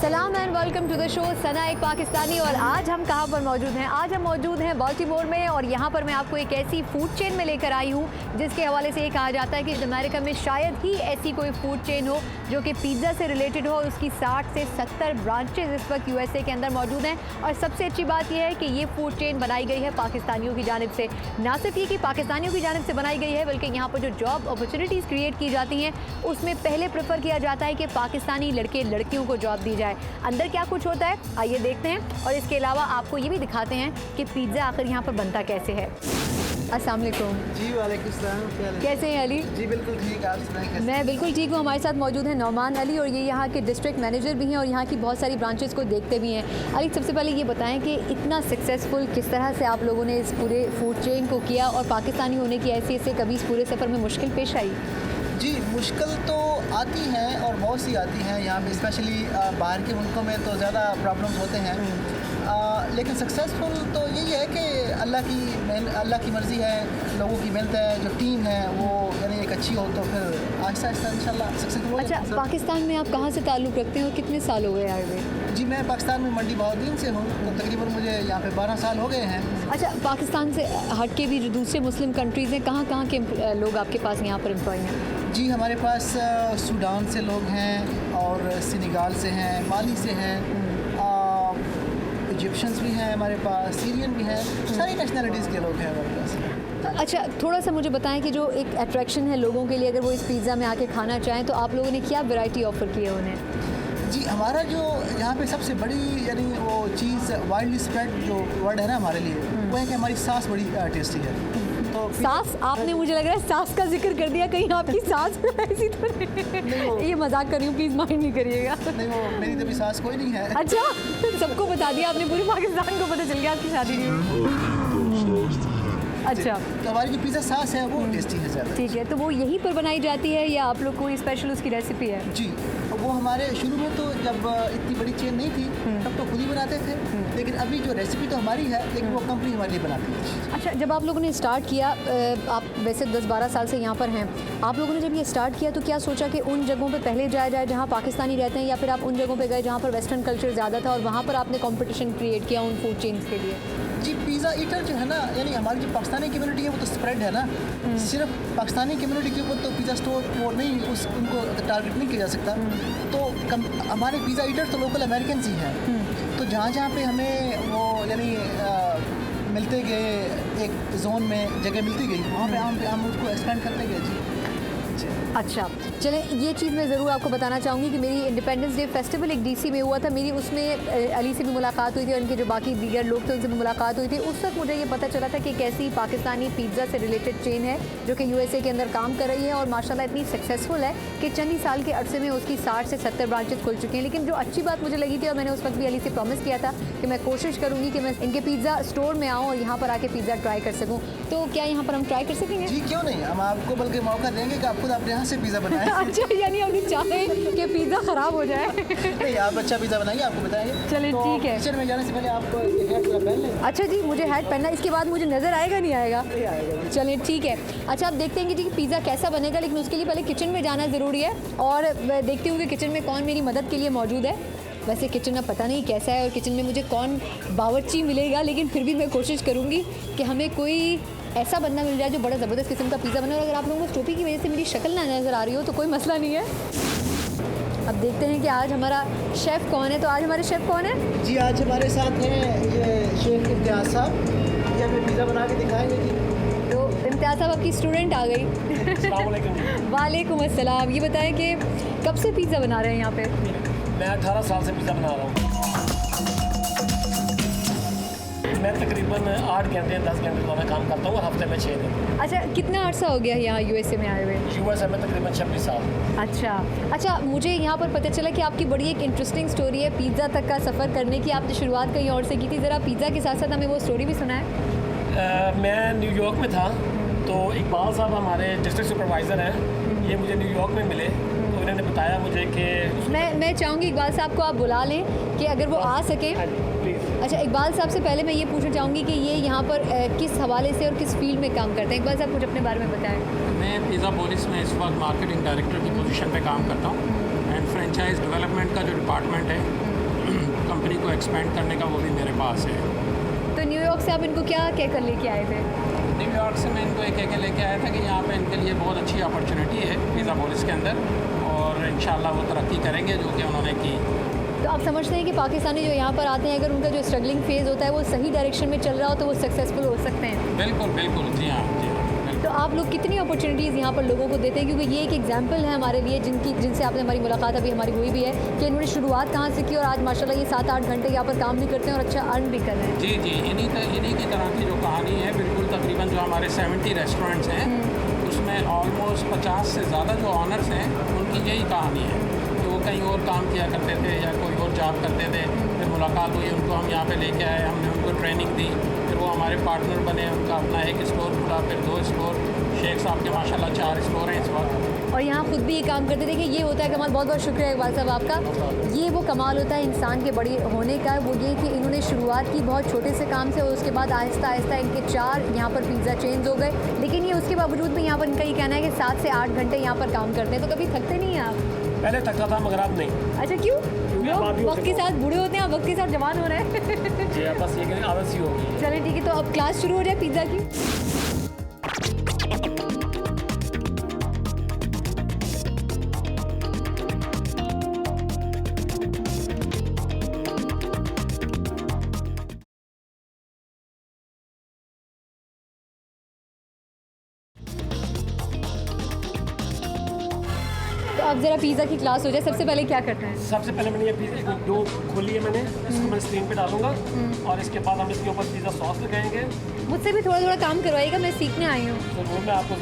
अस्सलाम and welcome to the show Sana एक पाकिस्तानी। और आज हम कहाँ पर मौजूद हैं? आज हम मौजूद हैं बाल्टीमोर में, और यहाँ पर मैं आपको एक ऐसी फूड चेन में लेकर आई हूँ जिसके हवाले से ये कहा जाता है कि अमेरिका में शायद ही ऐसी कोई फूड चेन हो जो कि पिज़्ज़ा से रिलेटेड हो, और उसकी 60 से 70 ब्रांचेज इस वक्त यूएसए के अंदर मौजूद हैं। और सबसे अच्छी बात यह है कि ये फूड चेन बनाई गई है पाकिस्तानियों की जानिब से। ना सिर्फ ये कि पाकिस्तानियों की जानिब से बनाई गई है, बल्कि यहाँ पर जो जॉब अपॉर्चुनिटीज़ क्रिएट की जाती हैं उसमें पहले प्रेफर किया जाता है कि पाकिस्तानी लड़के लड़कियों को जॉब दी जाए। अंदर क्या कुछ होता है आइए देखते हैं, और इसके अलावा आपको ये भी दिखाते हैं कि पिज़्ज़ा आखिर यहाँ पर बनता कैसे है। अस्सलाम वालेकुम। जी वालेकुम सलाम। कैसे हैं अली? जी बिल्कुल ठीक, आप सुनाएं? मैं बिल्कुल ठीक हूँ। हमारे साथ मौजूद हैं नौमान अली, और ये यहाँ के डिस्ट्रिक्ट मैनेजर भी हैं और यहाँ की बहुत सारी ब्रांचेस को देखते भी हैं। अली, सबसे पहले ये बताएं कि इतना सक्सेसफुल किस तरह से आप लोगों ने इस पूरे फूड चेन को किया, और पाकिस्तानी होने की हैसियत से कभी इस पूरे सफ़र में मुश्किल पेश आई? जी मुश्किल तो आती हैं और बहुत सी आती हैं यहाँ पे, स्पेशली बाहर के मुल्कों में तो ज़्यादा प्रॉब्लम्स होते हैं। लेकिन सक्सेसफुल तो यही है कि अल्लाह की मर्ज़ी है, लोगों की मेहनत है, जो टीम है वो यानी एक अच्छी हो तो फिर आहिस्ता आहिस्ता इंशाल्लाह सक्सेसफुल हो। अच्छा, पाकिस्तान में आप कहाँ से ताल्लुक़ रखते हैं और कितने साल हो गए आए हुए? जी मैं पाकिस्तान में मंडी बहाउद्दीन से हूँ, तो तकरीबन मुझे यहाँ पे 12 साल हो गए हैं। अच्छा, पाकिस्तान से हट के भी जो दूसरे मुस्लिम कंट्रीज़ हैं, कहाँ के लोग आपके पास यहाँ पर एम्प्लॉय हैं? जी हमारे पास सूडान से लोग हैं, और सेनेगाल से हैं, माली से हैं, इजिप्शियंस भी हैं हमारे पास, सीरियन भी हैं, सारी नेशनलिटीज़ के लोग हैं हमारे पास। अच्छा, थोड़ा सा मुझे बताएं कि जो एक अट्रैक्शन है लोगों के लिए, अगर वो इस पिज़्ज़ा में आके खाना चाहें तो आप लोगों ने क्या वैरायटी ऑफ़र की है उन्हें? जी हमारा जो यहाँ पे सबसे बड़ी यानी वो चीज़ वाइल्ड स्प्रेड जो वर्ड है ना हमारे लिए, वो है कि हमारी सास बड़ी टेस्टी है। तो सास, आपने मुझे लग रहा है सास का जिक्र कर दिया, कहीं आपकी सास ऐसी तो नहीं? ये मजाक कर रही हूँ, प्लीज़ माइंड नहीं करिएगा। नहीं, वो मेरी तो भी सास कोई नहीं है। अच्छा, सबको बता दिया आपने, पूरे पाकिस्तान को पता चल गया आपकी शादी नहीं। अच्छा, तो हमारी जो पिज़्ज़ा सास है वो टेस्टी है ज़्यादा। ठीक है, तो वो यहीं पर बनाई जाती है या आप लोग कोई स्पेशल उसकी रेसिपी है? जी वो हमारे शुरू में तो जब इतनी बड़ी चेन नहीं थी तब तो खुद ही बनाते थे, लेकिन अभी जो रेसिपी तो हमारी है, लेकिन वो कंपनी हमारे लिए बनाती है। अच्छा, जब आप लोगों ने स्टार्ट किया, आप वैसे 10-12 साल से यहाँ पर हैं, आप लोगों ने जब ये स्टार्ट किया तो क्या सोचा कि उन जगहों पे पहले जाया जाए जहाँ पाकिस्तानी रहते हैं, या फिर आप उन जगहों पे गए जहाँ पर वेस्टर्न कल्चर ज़्यादा था और वहाँ पर आपने कंपटीशन क्रिएट किया उन फूड चेन्स के लिए? जी पिज़्ज़ा ईटर जो है ना, यानी हमारी जो पाकिस्तानी कम्युनिटी है वो तो स्प्रेड है ना, सिर्फ पाकिस्तानी कम्युनिटी के ऊपर तो पिज़्ज़ा स्टोर वो नहीं, उनको टारगेट नहीं किया जा सकता। तो हमारे पिज़्ज़ा ईटर तो लोकल अमेरिकन ही हैं, तो जहाँ जहाँ पे हमें वो यानी मिलते गए, एक जोन में जगह मिलती गई, वहाँ पे हम उसको एक्सपेंड करते गए। जी अच्छा, चलें, ये चीज़ मैं ज़रूर आपको बताना चाहूँगी कि मेरी इंडिपेंडेंस डे फेस्टिवल एक डीसी में हुआ था, मेरी उसमें अली से भी मुलाकात हुई थी और उनके जो बाकी दीगर लोग थे उनसे भी मुलाकात हुई थी। उस वक्त मुझे ये पता चला था कि कैसी पाकिस्तानी पिज़्ज़ा से रिलेटेड चेन है जो कि यूएसए के अंदर काम कर रही है, और माशाल्लाह इतनी सक्सेसफुल है कि चंद ही साल के अरसे में उसकी 60 से 70 ब्रांचेस खुल चुके हैं। लेकिन जो अच्छी बात मुझे लगी थी, और मैंने उस वक्त भी अली से प्रॉमिस किया था कि मैं कोशिश करूँगी कि मैं इनके पिज़्ज़ा स्टोर में आऊँ और यहाँ पर आके पिज़्ज़ा ट्राई कर सकूँ। तो क्या यहाँ पर हम ट्राई कर सकेंगे? जी क्यों नहीं, हम आपको बल्कि मौका देंगे कि आप खुद अपने यहाँ से पिज़्ज़ा बनाएं। अच्छा, यानी हम चाहें कि पिज़्ज़ा ख़राब हो जाए? नहीं, आप अच्छा पिज़्ज़ा बनाइए, आपको बताएंगे। चलिए तो ठीक है। किचन में जाने से पहले आप हैट पूरा पहन लें। अच्छा जी, मुझे हैट पहनना, इसके बाद मुझे नज़र आएगा नहीं आएगा? नहीं आएगा। चलिए ठीक है। अच्छा, आप देखते हैं कि जी पिज़्ज़ा कैसा बनेगा, लेकिन उसके लिए पहले किचन में जाना ज़रूरी है, और देखती हूँ कि किचन में कौन मेरी मदद के लिए मौजूद है। वैसे किचन अब पता नहीं कैसा है और किचन में मुझे कौन बावर्ची मिलेगा, लेकिन फिर भी मैं कोशिश करूँगी कि हमें कोई ऐसा बंदा मिल जाए जो बड़ा ज़बरदस्त किस्म का पिज़्ज़ा बने। और अगर आप लोगों को टोपी की वजह से मेरी शक्ल ना नज़र आ रही हो तो कोई मसला नहीं है। अब देखते हैं कि आज हमारा शेफ़ कौन है। तो आज हमारे शेफ़ कौन है? जी आज हमारे साथ हैं ये शेख इम्तियाज़ साहब, ये हमें पिज़्ज़ा बना के दिखाएंगे। जी तो इम्तियाज़ साहब, आपकी स्टूडेंट आ गई। अस्सलाम वालेकुम। वालेकुम अस्सलाम। ये बताएं कि कब से पिज़्ज़ा बना रहे हैं यहाँ पे? मैं 18 साल से पिज़्ज़ा बना रहा हूँ। मैं तकरीबन 8 घंटे 10 घंटे रोज़ाना काम करता हूँ, हफ्ते में 6 दिन। अच्छा, कितना अर्सा हो गया यहाँ यूएसए में आए हुए? यूएसए में तकरीबन 26 साल। अच्छा, मुझे यहाँ पर पता चला कि आपकी बड़ी एक इंटरेस्टिंग स्टोरी है पिज़्ज़ा तक का सफ़र करने की। आपने शुरुआत कहीं और से की थी, ज़रा पिज़्ज़ा के साथ साथ हमें वो स्टोरी भी सुनाएं। मैं न्यूयॉर्क में था, तो इकबाल साहब हमारे डिस्ट्रिक्ट सुपरवाइज़र हैं, ये मुझे न्यूयॉर्क में मिले, तो उन्होंने बताया मुझे कि मैं चाहूँगी इकबाल साहब को आप बुला लें कि अगर वो आ सकें। अच्छा, इकबाल साहब से पहले मैं ये पूछना चाहूँगी कि ये यहाँ पर किस हवाले से और किस फील्ड में काम करते हैं? इकबाल साहब कुछ अपने बारे में बताएं। मैं पिज़्ज़ा पोलिस में इस वक्त मार्केटिंग डायरेक्टर की पोजीशन पे काम करता हूँ, एंड फ्रेंचाइज डेवलपमेंट का जो डिपार्टमेंट है कंपनी को एक्सपेंड करने का, वो भी मेरे पास है। तो न्यूयॉर्क से आप इनको क्या कहकर लेके आए थे? न्यूयॉर्क से मैं इनको एक कह के लेके आया था कि यहाँ पे इनके लिए बहुत अच्छी अपॉर्चुनिटी है पिज़्ज़ा पोलिस के अंदर, और इंशाल्लाह वो तरक्की करेंगे जो कि उन्होंने की। तो आप समझते हैं कि पाकिस्तानी जो यहाँ पर आते हैं, अगर उनका जो स्ट्रगलिंग फेज़ होता है वो सही डायरेक्शन में चल रहा हो तो वो सक्सेसफुल हो सकते हैं? बिल्कुल बिल्कुल, जी हाँ जी हाँ। तो आप लोग कितनी अपॉर्चुनिटीज़ यहाँ पर लोगों को देते हैं, क्योंकि ये एक एग्जांपल है हमारे लिए जिनसे आपने हमारी मुलाकात अभी हमारी हुई भी है कि इन्होंने शुरुआत कहाँ से की और आज माशाल्लाह ये 7-8 घंटे यहाँ पर काम भी करते हैं और अच्छा अर्न भी कर रहे हैं। जी जी, इन्हीं की तरह की जो कहानी है, बिल्कुल तकरीबन जो हमारे 70 रेस्टोरेंट्स हैं उसमें ऑलमोस्ट 50 से ज़्यादा जो ऑनर्स हैं उनकी यही कहानी है कि वो कहीं और काम किया करते थे या कोई और जॉब करते थे, फिर मुलाकात हुई, उनको हम यहाँ पे लेके आए, हमने उनको ट्रेनिंग दी, फिर वो हमारे पार्टनर बने, उनका अपना एक स्टोर खुला, फिर 2 स्टोर, शेख साहब के माशाल्लाह 4 स्टोर हैं इस वक्त, और यहाँ खुद भी ये काम करते। देखिए ये होता है कमाल, बहुत बहुत शुक्रिया इकबाल साहब आपका। ये वो कमाल होता है इंसान के बड़ी होने का, वो ये कि इन्होंने शुरुआत की बहुत छोटे से काम से और उसके बाद आहिस्ता आहिस्ता इनके 4 यहाँ पर पिज़्ज़ा चेन्स हो गए, लेकिन ये उसके बावजूद भी यहाँ पर इनका ये कहना है कि 7 से 8 घंटे यहाँ पर काम करते हैं। तो कभी थकते नहीं हैं आप? पहले थकता था मगर अब नहीं। अच्छा क्यों? अब आप भी लोग वक्त के हो साथ बूढ़े होते हैं, आप वक्त के साथ जवान हो रहे हैं। जी बस ये कि आदत सी हो गई है। चलें ठीक है, तो अब क्लास शुरू हो जाए पिज़्ज़ा की। तो अब ज़रा पिज़्ज़ा की क्लास हो जाए, सबसे पहले क्या करना है? सबसे पहले मैंने ये पिज़्ज़ा डो खोली है मैंने, इसको मैं स्क्रीन पे डालूंगा और इसके बाद हम इसके ऊपर पिज़्ज़ा सॉस लगाएंगे। मुझसे भी थोड़ा थोड़ा काम करवाइएगा, मैं सीखने आई हूँ। तो वो मैं आपको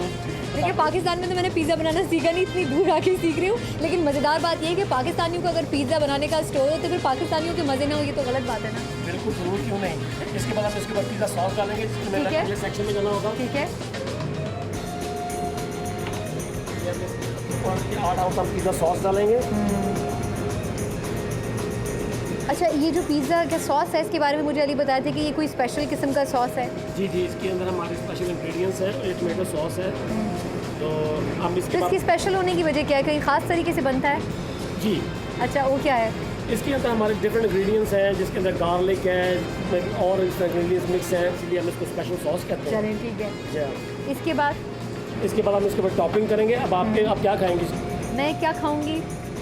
देखिए पाकिस्तान में तो मैंने पिज़्ज़ा बनाना सीखा नहीं, इतनी दूर आके सीख रही हूँ, लेकिन मज़ेदार बात ये है कि पाकिस्तानियों को अगर पिज़्ज़ा बनाने का स्टोर हो तो फिर पाकिस्तानियों के मज़े ना हो, ये तो गलत बात है ना। बिल्कुल ज़रूर, क्यों नहीं। इसके बाद हम इसके ऊपर पिज़्ज़ा सॉस डालेंगे, जिसमें ठीक है। अगले सेक्शन में जाना होगा। ठीक है, और 8 आउंस हम पिज़्ज़ा सॉस डालेंगे। अच्छा ये जो पिज़्ज़ा का सॉस है इसके बारे में मुझे अली बताया था कि ये कोई स्पेशल किस्म का सॉस है? जी जी, इसके अंदर हमारे स्पेशल इंग्रेडिएंट्स हैं, ये टमेटो सॉस है। तो हम इसके तो इसकी बाद स्पेशल होने की वजह क्या है, कहीं ख़ास तरीके से बनता है? जी, अच्छा वो क्या है? इसके अंदर हमारे डिफरेंट इंग्रेडिएंट्स हैं, जिसके अंदर गार्लिक है और इंग्रेडिएंट्स मिक्स हैं, इसलिए हम इसको स्पेशल सॉस कहते हैं। चलें ठीक है। जी हाँ। इसके बाद इसके बाद हम इसके ऊपर टॉपिंग करेंगे। अब आप क्या खाएंगे? मैं क्या खाऊंगी,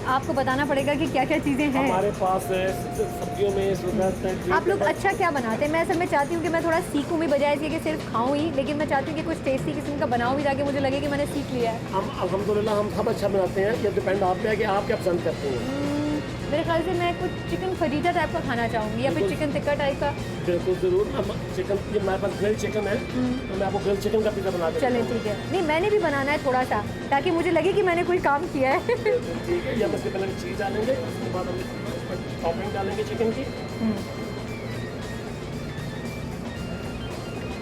आपको बताना पड़ेगा कि क्या क्या चीज़ें हैं। हमारे पास सब्जियों में इस वक्त आप लोग अच्छा क्या बनाते हैं? मैं असल में चाहती हूँ कि मैं थोड़ा सीखूँ भी, बजाय इसके कि सिर्फ खाऊँ ही, लेकिन मैं चाहती हूँ कि कुछ टेस्टी किस्म का बनाऊँ भी ताकि मुझे लगे कि मैंने सीख लिया है। हम अल्हम्दुलिल्लाह हम सब अच्छा बनाते हैं। ये डिपेंड आप पे है कि आप क्या पसंद करते हैं। मेरे ख्याल से मैं कुछ चिकन फजीता टाइप का खाना चाहूँगी या फिर बिल्कुल। चिकन टिक्का टाइप का। बिल्कुल ज़रूर। हम चिकन, ये हमारे पास ग्रिल चिकन है, तो मैं आपको ग्रिल चिकन का पिज़्ज़ा बना के चलें ठीक है। नहीं मैंने भी बनाना है थोड़ा सा, ताकि मुझे लगे कि मैंने कोई काम किया है। ठीक है। ये हम इसके पहले चीज़ डालेंगे, उसके बाद हम टॉपिंग डालेंगे चिकन की।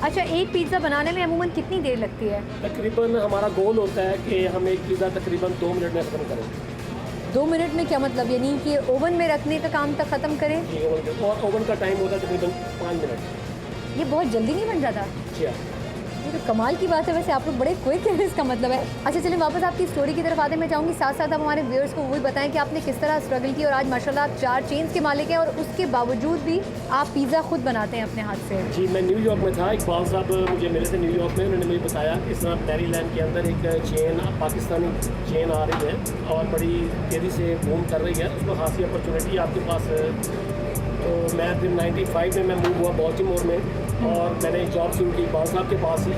अच्छा एक पिज़्ज़ा बनाने में अमूमन कितनी देर लगती है? तकरीबन हमारा गोल होता है कि हम एक पिज़्ज़ा तकरीबन 2 मिनट में ख़त्म करें। 2 मिनट में क्या मतलब, यानी कि ओवन में रखने का काम तक ख़त्म करें? और ओवन का टाइम होता है तकरीबन 5 मिनट। ये बहुत जल्दी नहीं बन जाता? जी हाँ। ये तो कमाल की बात है, वैसे आप लोग बड़े क्विक हैं इसका मतलब है। अच्छा चलिए वापस आपकी स्टोरी की तरफ आते हैं। मैं चाहूँगी साथ साथ आप हमारे व्यूअर्स को वो भी बताएं कि आपने किस तरह स्ट्रगल की और आज माशाल्लाह आप 4 चेन्स के मालिक हैं और उसके बावजूद भी आप पिज़्ज़ा खुद बनाते हैं अपने हाथ से। जी, मैं न्यूयॉर्क में था, इकबाल साहब मुझे मिले थे न्यूयॉर्क में, उन्होंने मुझे बताया इस तरह मैरीलैंड के अंदर एक चेन, पाकिस्तानी चेन आ रही है और बड़ी तेज़ी से बूम कर रही है, उसमें खासी अपॉर्चुनिटी आपके पास। तो मैं फिर 95 में मैं मूव हुआ बाल्टीमोर में और मैंने एक जॉब शुरू की इकबाल साहब के पास ही,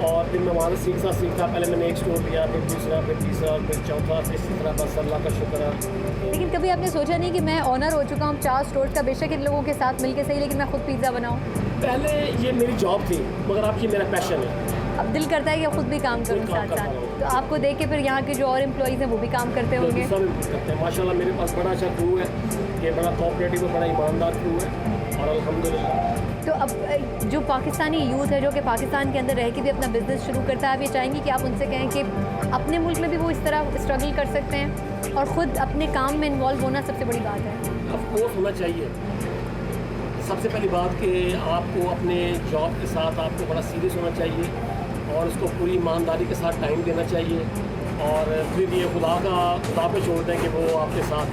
और फिर मैं वहाँ से सीखता पहले मैंने एक स्टोर लिया, फिर दूसरा, फिर तीसरा, फिर चौथा, फिर इसी तरह बस अल्लाह का शुक्र है। लेकिन कभी आपने सोचा नहीं कि मैं ऑनर हो चुका हूँ 4 स्टोर्स का, बेशक इन लोगों के साथ मिलके सही, लेकिन मैं खुद पिज़्ज़ा बनाऊँ? पहले ये मेरी जॉब थी, मगर अब ये मेरा पैशन है। अब दिल करता है कि खुद भी काम करूँ काम साथ करता साथ। हूँ। तो आपको देख के फिर यहाँ के जो और एम्प्लॉइज़ हैं वो भी काम करते होंगे? सब करते हैं माशाल्लाह। मेरे पास बड़ा अच्छा क्रू है, ये बड़ा कोऑपरेटिव और बड़ा ईमानदार क्रू है और अल्हम्दुलिल्लाह। तो अब जो पाकिस्तानी यूथ है जो कि पाकिस्तान के अंदर रह के भी अपना बिजनेस शुरू करता है, आप ये चाहेंगी कि आप उनसे कहें कि अपने मुल्क में भी वो इस तरह स्ट्रगल कर सकते हैं और ख़ुद अपने काम में इन्वॉल्व होना सबसे बड़ी बात है? ऑफ कोर्स होना चाहिए। सबसे पहली बात कि आपको अपने जॉब के साथ आपको बड़ा सीरियस होना चाहिए और उसको पूरी ईमानदारी के साथ टाइम देना चाहिए, और फिर ये खुदा पे छोड़ दें कि वो आपके साथ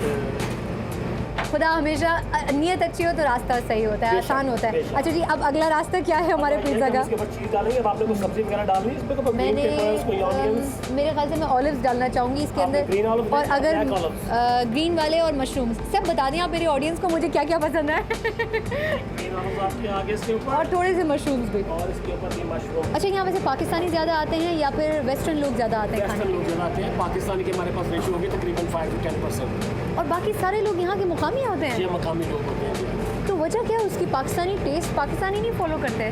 खुदा हमेशा नीयत अच्छी हो तो रास्ता सही होता है, बेशक, आसान होता है। बेशक। अच्छा जी, अब अगला रास्ता क्या है हमारे पिज़्ज़ा का? इसके ऊपर चीज़ डालेंगे, अब आपने कुछ सब्जी वगैरह डालनी है इसमें, कोई मैंने पेपर्स, कोई ऑनियंस। मेरे ख्याल से मैं ऑलिव्स डालना चाहूँगी इसके आपने अंदर, green olives और या अगर black olives? ग्रीन वाले और मशरूम्स सब बता दें आप मेरे ऑडियंस को मुझे क्या क्या पसंद है। ग्रीन ऑलिव्स आपके आगे इसके ऊपर, और थोड़े से मशरूम्स भी। और इसके ऊपर भी मशरूम। अच्छा, यहाँ वैसे पाकिस्तानी ज़्यादा आते हैं या फिर वेस्टर्न लोग ज़्यादा आते हैं खाने वेस्टर्न के लोग लिए? ज़्यादा आते हैं, पाकिस्तानी के हमारे पास रेशियो होगी तकरीबन 5 to 10%। और बाकी सारे लोग यहाँ के मुकामी होते हैं, ये मकामी लोग होते हैं। तो वजह क्या है उसकी? पाकिस्तानी टेस्ट पाकिस्तानी नहीं फॉलो करते?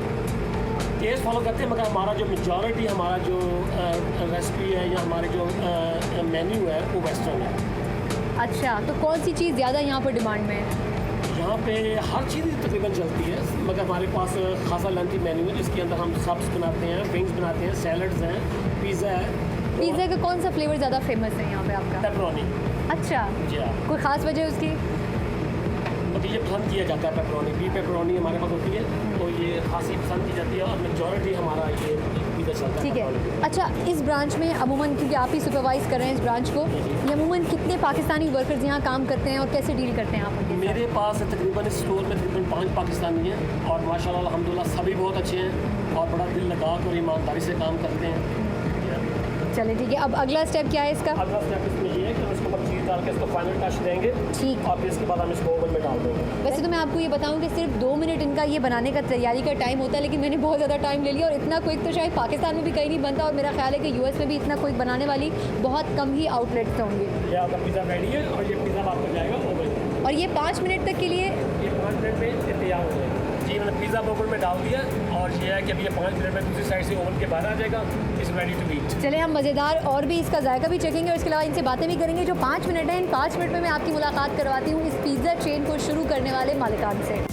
टेस्ट फॉलो करते हैं, मगर हमारा जो मेजॉरिटी हमारा जो रेसिपी है या हमारे जो मेन्यू है वो वेस्टर्न है। अच्छा, तो कौन सी चीज़ ज़्यादा यहाँ पर डिमांड में है? यहाँ पे हर चीज़ तकरीबन चलती है, मगर हमारे पास खासा लेंथी मेन्यू है जिसके अंदर हम सब्स बनाते हैं, विंग्स बनाते हैं, सैलड्स हैं, पिज़्ज़ा है। पिज़्ज़ा का कौन सा फ्लेवर ज़्यादा फेमस है यहाँ पे आपका? पेपरोनी। अच्छा, जी हाँ, कोई ख़ास वजह उसकी? मतलब ये पसंद किया जाता है पेपरोनी, बी पेपरोनी हमारे पास होती है, तो ये खासी पसंद की जाती है और मेजॉरिटी हमारा ये पिज़्ज़ा चलता है। ठीक है। pepperoni। अच्छा, इस ब्रांच में अमूमन, क्योंकि आप ही सुपरवाइज कर रहे हैं इस ब्रांच को, ये अमूमन कितने पाकिस्तानी वर्कर्स यहाँ काम करते हैं और कैसे डील करते हैं आप उनके साथ? मेरे पास तकरीबन इस स्टोर में तकरीबन 5 पाकिस्तानी हैं और माशाल्लाह अल्हम्दुलिल्लाह सभी बहुत अच्छे हैं और बड़ा दिल लगा कर और ईमानदारी से काम करते हैं। चलिए ठीक है, अब अगला स्टेप क्या है इसका? अगला स्टेप इसमें ये है कि हम इसके ऊपर चीज़ डाल के इसको फाइनल टच देंगे ठीक। और फिर इसके बाद हम इसको ओवन में डाल देंगे। वैसे तो मैं आपको ये बताऊं कि सिर्फ 2 मिनट इनका ये बनाने का तैयारी का टाइम होता है, लेकिन मैंने बहुत ज़्यादा टाइम ले लिया और इतना क्विक तो शायद पाकिस्तान में भी कहीं नहीं बनता, और मेरा ख्याल है कि यूएस में भी इतना क्विक बनाने वाली बहुत कम ही आउटलेट्स होंगे। ये आपका पिज़्ज़ा रेडी है और ये पिज़्ज़ा आपको जाएगा ओवन में। और ये 5 मिनट तक के लिए? ये 5 मिनट में तैयार हो जाएगा। जी, मैंने पिज़्ज़ा ओवन में डाल दिया और ये है कि अभी ये 5 मिनट में दूसरी साइड से ओवन के बाहर आ जाएगा। Is ready to eat. चले हम मज़ेदार और भी इसका जायका भी चखेंगे और इसके अलावा इनसे बातें भी करेंगे। जो 5 मिनट हैं, इन 5 मिनट में मैं आपकी मुलाकात करवाती हूँ इस पिज़्ज़ा चेन को शुरू करने वाले मालिकान से।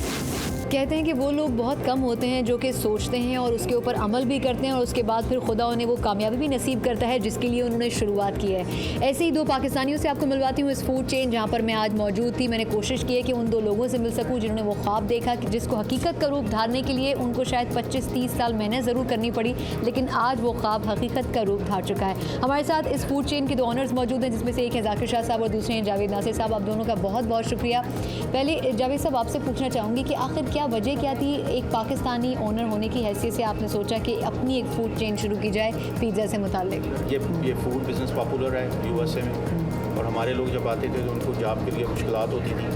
कहते हैं कि वो लोग बहुत कम होते हैं जो कि सोचते हैं और उसके ऊपर अमल भी करते हैं और उसके बाद फिर खुदा उन्हें वो कामयाबी भी नसीब करता है जिसके लिए उन्होंने शुरुआत की है। ऐसे ही 2 पाकिस्तानियों से आपको मिलवाती हूँ इस फूड चेन जहाँ पर मैं आज मौजूद थी। मैंने कोशिश की है कि उन 2 लोगों से मिल सकूँ जिन्होंने वो ख्वाब देखा कि जिसको हकीकत का रूप धारने के लिए उनको शायद 25-30 साल मेहनत ज़रूर करनी पड़ी, लेकिन आज वो ख्वाब हकीकत का रूप धार चुका है। हमारे साथ इस फूड चेन के 2 ऑनर्स मौजूद हैं, जिसमें से एक है जाकिर शाह साहब और दूसरे हैं जावेद नासिर साहब। आप दोनों का बहुत बहुत शुक्रिया। पहले जावेद साहब, आपसे पूछना चाहूँगी कि आखिर क्या वजह क्या थी एक पाकिस्तानी ओनर होने की हैसियत से आपने सोचा कि अपनी एक फूड चेन शुरू की जाए पिज़्ज़ा से मुताल्लिक? ये फूड बिज़नेस पॉपुलर है यूएसए में, और हमारे लोग जब आते थे तो उनको जॉब के लिए मुश्किलात होती थी,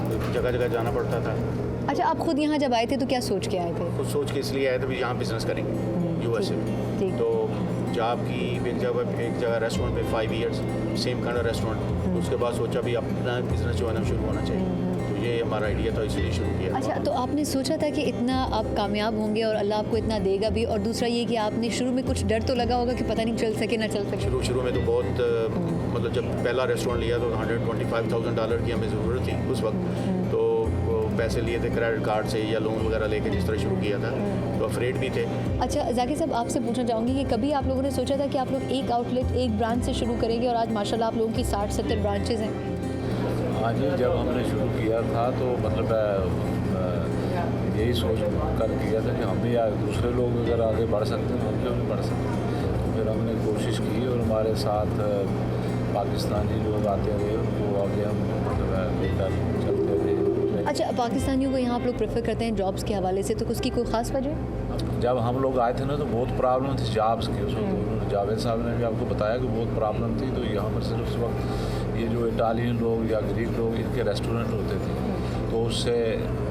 तो जगह जगह जाना पड़ता था। अच्छा, आप खुद यहाँ जब आए थे तो क्या सोच के आए थे? कुछ सोच के इसलिए आए थे भी यहाँ बिज़नेस करेंगे यूएसए में। ठीक। तो जॉब की एक जगह रेस्टोरेंट पे 5 years same kind of restaurant. उसके बाद सोचा भी अपना बिज़नेस जो है ना शुरू होना चाहिए, तो ये हमारा आइडिया था, इसलिए शुरू किया। अच्छा, तो आपने सोचा था कि इतना आप कामयाब होंगे और अल्लाह आपको इतना देगा भी, और दूसरा ये कि आपने शुरू में कुछ डर तो लगा होगा कि पता नहीं चल सके ना चल सके? शुरू में तो बहुत मतलब जब पहला रेस्टोरेंट लिया तो $125,000 की हमें ज़रूरत थी उस वक्त, तो वो पैसे लिए थे क्रेडिट कार्ड से या लोन वगैरह लेके जिस तरह शुरू किया था, तो अफ्रेड भी थे। अच्छा जाकिर साहब, आपसे पूछना चाहूँगी कि कभी आप लोगों ने सोचा था कि आप लोग एक आउटलेट एक ब्रांच से शुरू करेंगे, और आज माशाल्लाह आप लोगों की 60-70 ब्रांचेज़ हैं? हाँ जी, जब हमने शुरू किया था तो मतलब यही सोच कर किया था कि हम भी दूसरे लोग अगर आगे बढ़ सकते हैं तो हम क्यों नहीं बढ़ सकते। तो फिर हमने कोशिश की और हमारे साथ पाकिस्तानी लोग आते रहे, वो आगे हम मतलब लेकर चलते रहे। अच्छा, पाकिस्तानियों को यहाँ आप लोग प्रेफर करते हैं जॉब्स के हवाले से, तो उसकी कोई ख़ास वजह? जब हम लोग आए थे ना तो बहुत प्रॉब्लम थी जॉब्स की उस वक्त। उन्होंने जावेद साहब ने भी आपको बताया कि बहुत प्रॉब्लम थी, तो यहाँ पर सिर्फ उस वक्त ये जो इटालियन लोग या ग्रीक लोग इनके रेस्टोरेंट होते थे, तो उससे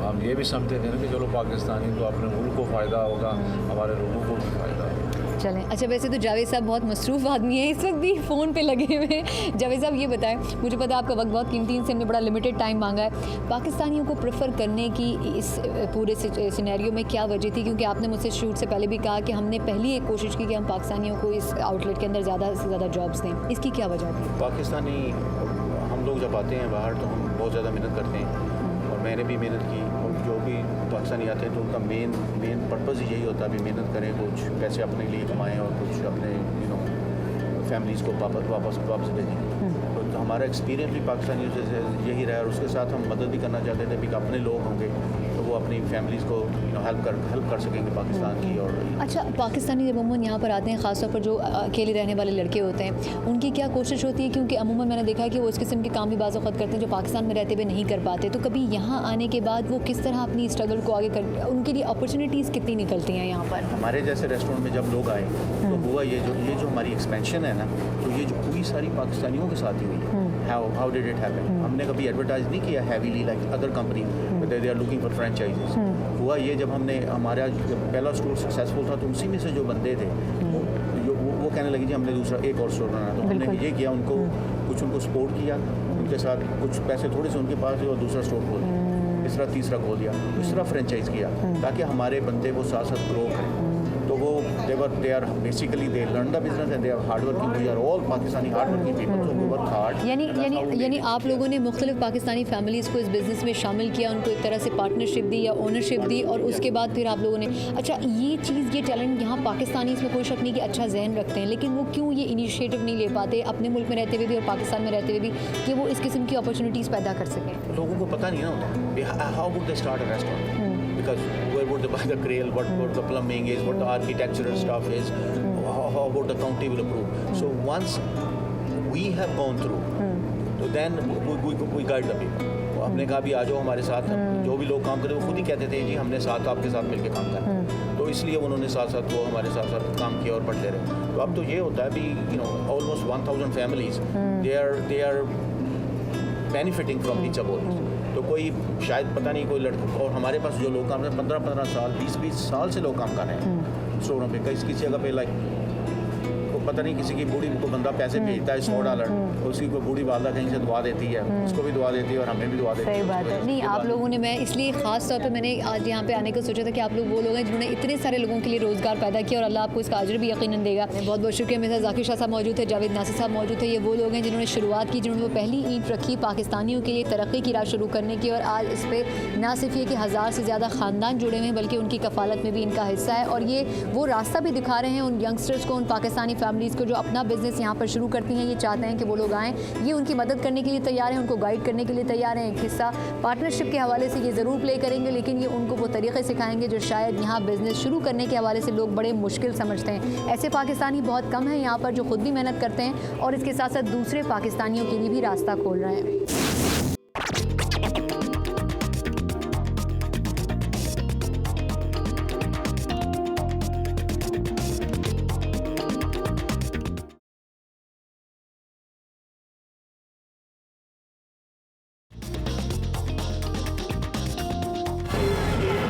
हम ये भी समझते थे ना कि चलो पाकिस्तानी को अपने मुल्क को फ़ायदा होगा, हमारे लोगों को भी फ़ायदा होगा। चलें। अच्छा, वैसे तो जावेद साहब बहुत मसरूफ़ आदमी है, इस वक्त भी फ़ोन पे लगे हुए हैं। जावेद साहब ये बताएं, मुझे पता है आपका वक्त बहुत कीमती, इनसे हमने बड़ा लिमिटेड टाइम मांगा है, पाकिस्तानियों को प्रेफर करने की इस पूरे सिनेरियो में क्या वजह थी? क्योंकि आपने मुझसे शूट से पहले भी कहा कि हमने पहली एक कोशिश की कि हम पाकिस्तानियों को इस आउटलेट के अंदर ज़्यादा से ज़्यादा जॉब्स दें, इसकी क्या वजह थी? पाकिस्तानी हम लोग जब आते हैं बाहर तो हम बहुत ज़्यादा मेहनत करते हैं, और मैंने भी मेहनत की, और जो भी पाकिस्तानी आते हैं तो उनका मेन पर्पज़ ही यही होता है भी मेहनत करें, कुछ पैसे अपने लिए कमाएं और कुछ अपने फैमिलीज़ को वापस भेजें। तो हमारा एक्सपीरियंस भी पाकिस्तानियों से यही रहा, और उसके साथ हम मदद भी करना चाहते थे भी कि अपने लोग होंगे तो वो अपनी फैमिलीज़ को हेल्प कर सकेंगे पाकिस्तान की। और अच्छा, पाकिस्तानी जब अमूमन यहाँ पर आते हैं, ख़ासतौर पर जो अकेले रहने वाले लड़के होते हैं, उनकी क्या कोशिश होती है? क्योंकि अमूमन मैंने देखा है कि वो इस किस्म के काम भी बाज़ औक़ात करते हैं जो पाकिस्तान में रहते हुए नहीं कर पाते। तो कभी यहाँ आने के बाद वो किस तरह अपनी स्ट्रगल को आगे कर, उनके लिए अपॉर्चुनिटीज़ कितनी निकलती हैं यहाँ पर? हमारे जैसे रेस्टोरेंट में जब लोग आए तो हुआ ये जो हमारी एक्सपेंशन है ना, तो ये जो पूरी सारी पाकिस्तानियों के साथ ही हुई है। How did it happen? हमने कभी एडवर्टाइज नहीं किया heavily like other company, they are looking for franchisees. हुआ ये जब हमने हमारा जब पहला स्टोर सक्सेसफुल था तो उसी में से जो बंदे थे वो कहने लगे जी हमने दूसरा एक और स्टोर बनाना। तो हमने ये किया, कुछ उनको सपोर्ट किया, उनके साथ कुछ पैसे थोड़े से उनके पास थे और दूसरा स्टोर खोल दिया, इस तरह तीसरा खोल दिया, इस तरह फ्रेंचाइज किया ताकि हमारे बंदे वो साथ साथ ग्रो करें। तो वो they are basically they learn the business and they are hard working. We are all Pakistani hard working people, so we work hard. यानी आप लोगों ने मुख्तलिफ पाकिस्तानी फैमिलीज़ को इस बिज़नेस में शामिल किया, उनको एक तरह से पार्टनरशिप दी या ओनरशिप दी, और उसके बाद फिर आप लोगों ने, अच्छा ये टैलेंट यहाँ पाकिस्तानी, इसमें कोई शक नहीं कि अच्छा जहन रखते हैं, लेकिन वो क्यों ये इनिशिएटिव नहीं ले पाते अपने मुल्क में रहते हुए भी और पाकिस्तान में रहते हुए भी कि वो इस किस्म की अपॉर्चुनिटीज़ पैदा कर सकें? लोगों को पता नहीं ना होता how would they start a restaurant, because where would they buy the grill, what the plumbing is, what the architectural stuff is, how about the county will approve. So once we have gone through, so then we guide the people. तो हमने कहा भी आ जाओ हमारे साथ, जो भी लोग काम करते वो खुद ही कहते थे जी हमने साथ आपके साथ मिलकर काम करना। तो इसलिए उन्होंने साथ साथ वो हमारे साथ साथ काम किया और बढ़ते रहे। तो अब तो ये होता है भी almost 1000 families they are benefiting from each other. तो कोई शायद पता नहीं कोई लड़का, और हमारे पास जो लोग काम कर रहे हैं 15-15 साल 20-20 साल से लोग काम कर रहे हैं स्टोरों पे। किसी जगह पे लाइक पता नहीं किसी की बूढ़ी को बंदा पैसे भेजता है $100, उसकी कोई बूढ़ी वालदा कहीं से दुआ देती है, उसको भी दुआ देती है और हमें भी दुआ देती है। सही बात है। नहीं, आप लोगों ने, मैं इसलिए ख़ास तौर पे मैंने आज यहाँ पे आने का सोचा था कि आप लोग वो लोग हैं जिन्होंने इतने सारे लोगों के लिए रोज़गार पैदा किया और अल्लाह आपको इसका अजर भी यकीनन देगा। बहुत बहुत शुक्रिया। मेरे साथ ज़ाकिर शाह साहब मौजूद थे, जावेद नासिर साहब मौजूद थे। ये वो लोग हैं जिन्होंने शुरुआत की, जिन्होंने वो पहली ईंट रखी पाकिस्तानियों के लिए तरक्की की राह शुरू करने की, और आज इस पर ना सिर्फ ये कि 1000 से ज़्यादा ख़ानदान जुड़े हुए हैं बल्कि उनकी कफ़ालत में भी इनका हिस्सा है। और ये वो रास्ता भी दिखा रहे हैं उन यंगस्टर्स को, उन पाकिस्तानी फैमिलीज़ को जो अपना बिज़नेस यहाँ पर शुरू करती हैं। ये चाहते हैं कि वो लोग आएँ, ये उनकी मदद करने के लिए तैयार हैं, उनको गाइड करने के लिए तैयार हैं। एक हिस्सा पार्टनरशिप के हवाले से ये ज़रूर प्ले करेंगे, लेकिन ये उनको वो तरीक़े सिखाएंगे जो शायद यहाँ बिज़नेस शुरू करने के हवाले से लोग बड़े मुश्किल समझते हैं। ऐसे पाकिस्तानी बहुत कम हैं यहाँ पर जो ख़ुद भी मेहनत करते हैं और इसके साथ साथ दूसरे पाकिस्तानियों के लिए भी रास्ता खोल रहे हैं।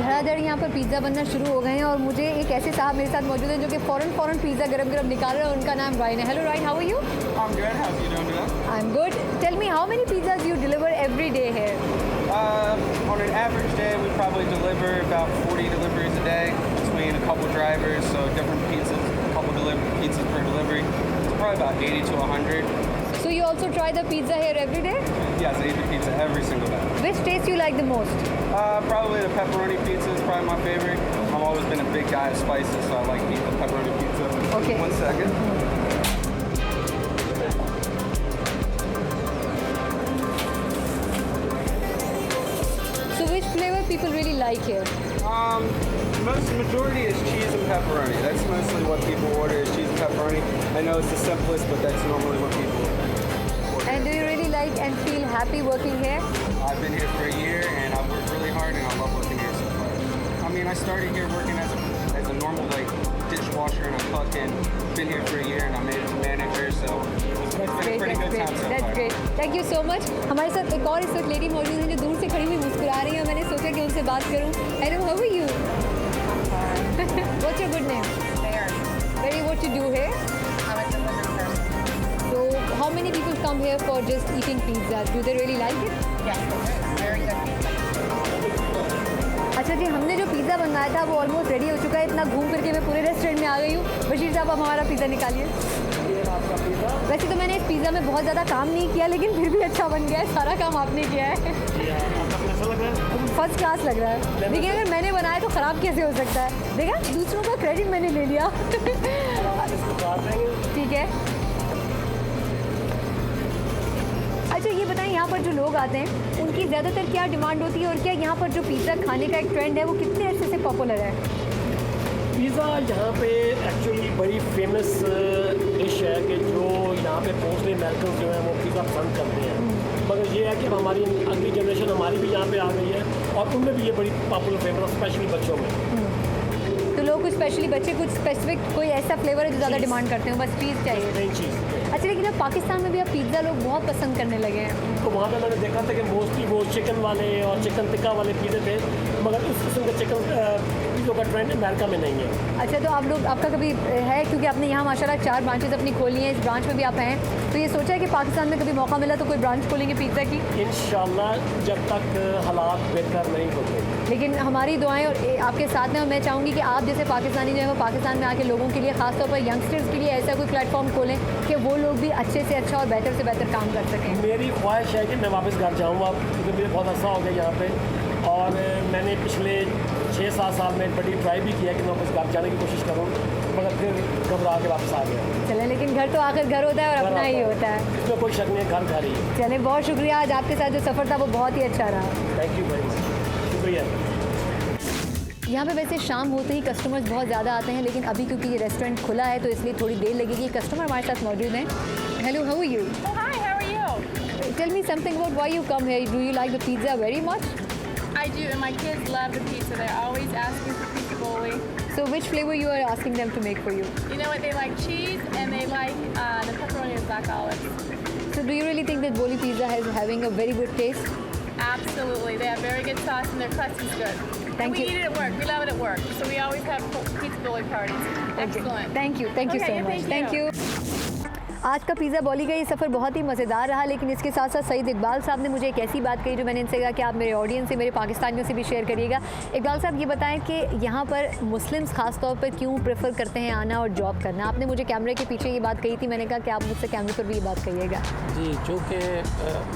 धड़ाधड़ यहाँ पर पिज़्ज़ा बनना शुरू हो गए हैं और मुझे एक ऐसे साहब मेरे साथ मौजूद हैं जो कि फ़ौरन पिज़्ज़ा गरम निकाल रहे हैं। उनका नाम रायन है। Hello Ryan, how are you? I'm good. How's you doing today? I'm good. Tell me, how many pizzas you deliver every day here? On an average day, we probably deliver about 40 deliveries a day between a couple drivers, so different pizzas, a couple pizzas per delivery. So probably about 80 to 100. So you also try the pizza here every day? Yes, I eat the pizza every single day. Which taste you like the most? Probably the pepperoni pizza is probably my favorite. I've always been a big guy of spices, so I like to eat the pepperoni pizza. Okay. 1 second. So which flavor people really like here? Majority is cheese and pepperoni. That's mostly what people order is cheese and pepperoni. I know it's the simplest, but that's normally what people order. And do you really like and feel happy working here? I've been here for a year and I've worked really hard and I love working here so far. I mean, I started here working as a normal dishwasher and a cook, and been here for a year and I made it to manager, so it's been a pretty good time so far. That's great. Thank you so much. हमारे साथ एक और इस वक्त lady मौजूद हैं जो दूर से खड़ी हुई मुस्कुरा रही हैं। मैंने सोचा कि उनसे बात करूं। Hello, how are you? What's your good name? Mary, what you do here? I'm a delivery person. So how many people come here for just eating pizza? Do they really like it? Yes, very good pizza. अच्छा जी, हमने जो pizza बनवाया था वो almost ready हो चुका है। इतना घूम फिर के मैं पूरे रेस्टोरेंट में आ गई हूँ। बशीर साहब, आप हमारा पिज़्ज़ा निकालिए। वैसे तो मैंने इस पिज़्ज़ा में बहुत ज़्यादा काम नहीं किया, लेकिन फिर भी अच्छा बन गया है। सारा काम आपने किया है। फर्स्ट क्लास लग रहा है। देखिए, अगर मैंने बनाया तो ख़राब कैसे हो सकता है? देखा, दूसरों का क्रेडिट मैंने ले लिया। ठीक है। अच्छा, ये बताएं, यहाँ पर जो लोग आते हैं उनकी ज़्यादातर क्या डिमांड होती है और क्या यहाँ पर जो पिज़्ज़ा खाने का एक ट्रेंड है वो कितने अरसे से पॉपुलर है? पिज़्ज़ा यहाँ पे एक्चुअली बड़ी फेमस डिश है कि जो यहाँ पे मोस्टली अमेरिकन जो हैं वो पिज़्ज़ा पसंद करते हैं। मगर ये है कि अब हमारी अगली जनरेशन हमारी भी यहाँ पे आ गई है और उनमें भी ये बड़ी पॉपुलर फेमस स्पेशली बच्चों में। तो लोग कुछ स्पेशली बच्चे कुछ स्पेसिफिक कोई ऐसा फ्लेवर है जो ज़्यादा डिमांड करते हैं, बस चीज़ चाहिए। नई चीज़। अच्छा, लेकिन अब पाकिस्तान में भी अब पिज़्ज़ा लोग बहुत पसंद करने लगे हैं। तो वहाँ पे मैंने देखा था कि मोस्टली वो चिकन वाले और चिकन टिक्का वाले पिज़्ज़े थे, मगर उस किस्म के चिकन पिज़्ज़ों का ट्रेंड अमेरिका में नहीं है। अच्छा, तो आप लोग आपका कभी है, क्योंकि आपने यहाँ माशाल्लाह 4 ब्रांचेस अपनी खोली हैं, इस ब्रांच में भी आप हैं, तो ये सोचा है कि पाकिस्तान में कभी मौका मिला तो कोई ब्रांच खोलेंगे पिज़्ज़ा की? इंशाल्लाह जब तक हालात बेहतर नहीं होते। लेकिन हमारी दुआएं और आपके साथ हैं और मैं चाहूँगी कि आप जैसे पाकिस्तानी जो है वो पाकिस्तान में आके लोगों के लिए, खासतौर पर यंगस्टर्स के लिए ऐसा कोई प्लेटफॉर्म खोलें कि वो लोग भी अच्छे से अच्छा और बेहतर से बेहतर काम कर सकें। मेरी ख्वाहिश है कि मैं वापस घर जाऊँ अब, क्योंकि मुझे बहुत अर्सा हो गया यहाँ पे और मैंने पिछले 6-7 साल में बड़ी ट्राई भी किया कि मैं वापस घर जाने की कोशिश करूँ, मगर फिर घबरा के वापस आ गया। चलें, लेकिन घर तो आखिर घर होता है और अपना ही होता है, इसमें कोई शक नहीं है, घर ही है। चलें, बहुत शुक्रिया, आज आपके साथ जो सफ़र था वो बहुत ही अच्छा रहा। थैंक यू वेरी मच, शुक्रिया। यहाँ पे वैसे शाम होते ही कस्टमर्स बहुत ज़्यादा आते हैं, लेकिन अभी क्योंकि ये रेस्टोरेंट खुला है तो इसलिए थोड़ी देर लगेगी। कस्टमर हमारे साथ मौजूद हैं। Hello, how are you? Oh, hi, how are you? Tell me something about why you come here. Do you like the pizza very much? I do, and my kids love the pizza. They're always asking for pizza boli. So which flavor you are asking them to make for you? You know what? They like cheese and they like the pepperoni and black olives. So do you really think that Boli Pizza is having a very good taste? Absolutely. They have very good sauce and their crust is good. Thank and we you. eat it at work. We love it at work. So we always have pizza boli parties. Excellent. Thank you so Okay, much. thank Thank you. आज का pizza बॉली का ये सफ़र बहुत ही मज़ेदार रहा, लेकिन इसके साथ साथ सईद इकबाल साहब ने मुझे एक ऐसी बात कही जो मैंने इनसे कहा कि आप मेरे ऑडियंस से, मेरे पाकिस्तानियों से भी शेयर करिएगा। इकबाल साहब, ये बताएं कि यहाँ पर मुस्लिम्स ख़ास तौर पर क्यों प्रेफर करते हैं आना और जॉब करना? आपने मुझे कैमरे के पीछे ये बात कही थी, मैंने कहा कि आप मुझसे कैमरे पर भी ये बात कहिएगा। जी, चूँकि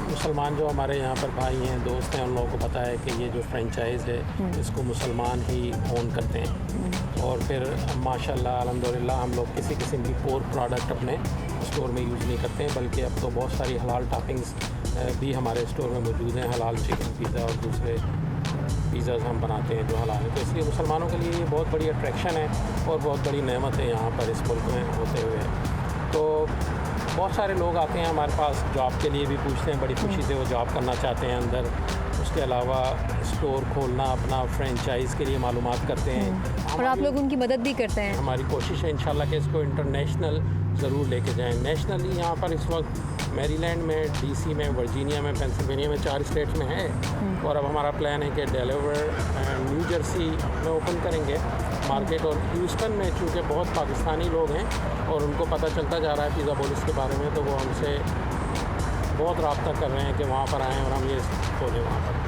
मुसलमान जो हमारे यहाँ पर भाई हैं, दोस्त हैं, उन लोगों को पता है कि ये जो फ्रेंचाइज़ है इसको मुसलमान ही ओन करते हैं और फिर माशाल्लाह अल्हम्दुलिल्लाह हम लोग किसी किस्म की पोर प्रोडक्ट अपने स्टोर में यूज़ नहीं करते हैं, बल्कि अब तो बहुत सारी हलाल टॉपिंग्स भी हमारे स्टोर में मौजूद हैं। हलाल चिकन पिज़्ज़ा और दूसरे पिज़्ज़ाज़ हम बनाते हैं जो हलाल है, तो इसलिए मुसलमानों के लिए ये बहुत बड़ी अट्रैक्शन है और बहुत बड़ी नेमत है यहाँ पर इस मुल्क में होते हुए। तो बहुत सारे लोग आते हैं हमारे पास, जॉब के लिए भी पूछते हैं, बड़ी खुशी से वो जॉब करना चाहते हैं अंदर। उसके अलावा स्टोर खोलना, अपना फ्रेंचाइज़ के लिए मालूमात करते हैं और आप लोग उनकी मदद भी करते हैं। हमारी कोशिश है इंशाल्लाह कि इसको इंटरनेशनल ज़रूर लेके जाएं। नेशनली यहाँ पर इस वक्त मैरीलैंड में, डीसी में, वर्जीनिया में, पेंसिल्वेनिया में 4 स्टेट्स में है और अब हमारा प्लान है कि डेलावेयर एंड न्यू जर्सी में ओपन करेंगे मार्केट और ह्यूस्टन में, चूँकि बहुत पाकिस्तानी लोग हैं और उनको पता चलता जा रहा है पिज़्ज़ा बोलिस के बारे में, तो वो हमसे बहुत रब्ता कर रहे हैं कि वहाँ पर आएँ और हम ये खोलें वहाँ पर।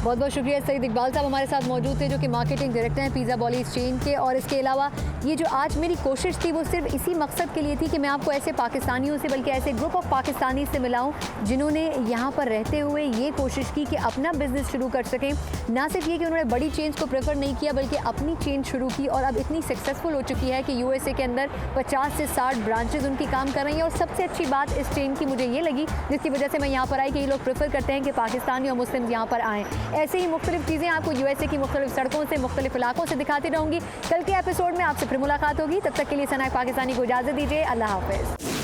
बहुत बहुत शुक्रिया। सईद इकबाल साहब हमारे साथ मौजूद थे जो कि मार्केटिंग डायरेक्टर हैं पिज़्ज़ा बॉलीज़ चेन के। और इसके अलावा ये जो आज मेरी कोशिश थी वो सिर्फ इसी मकसद के लिए थी कि मैं आपको ऐसे पाकिस्तानियों से, बल्कि ऐसे ग्रुप ऑफ पाकिस्तानी से मिलाऊं जिन्होंने यहाँ पर रहते हुए ये कोशिश की कि अपना बिज़नेस शुरू कर सकें। ना सिर्फ ये कि उन्होंने बड़ी चेन्स को प्रेफर नहीं किया, बल्कि अपनी चेन शुरू की और अब इतनी सक्सेसफुल हो चुकी है कि यूएसए के अंदर 50 से 60 ब्रांचेज उनकी काम कर रही हैं। और सबसे अच्छी बात इस चेन की मुझे ये लगी, जिसकी वजह से मैं यहाँ पर आई, कि ये लोग प्रेफर करते हैं कि पाकिस्तानी और मुस्लिम यहाँ पर आएँ। ऐसे ही मुख्तलिफ चीज़ें आपको यूएसए की मुख्तलिफ सड़कों से, मुख्तलिफ इलाकों से दिखाती रहूँगी। कल के एपिसोड में आपसे फिर मुलाकात होगी, तब तक के लिए सनाए पाकिस्तानी को इजाज़त दीजिए। अल्लाह हाफ़िज़।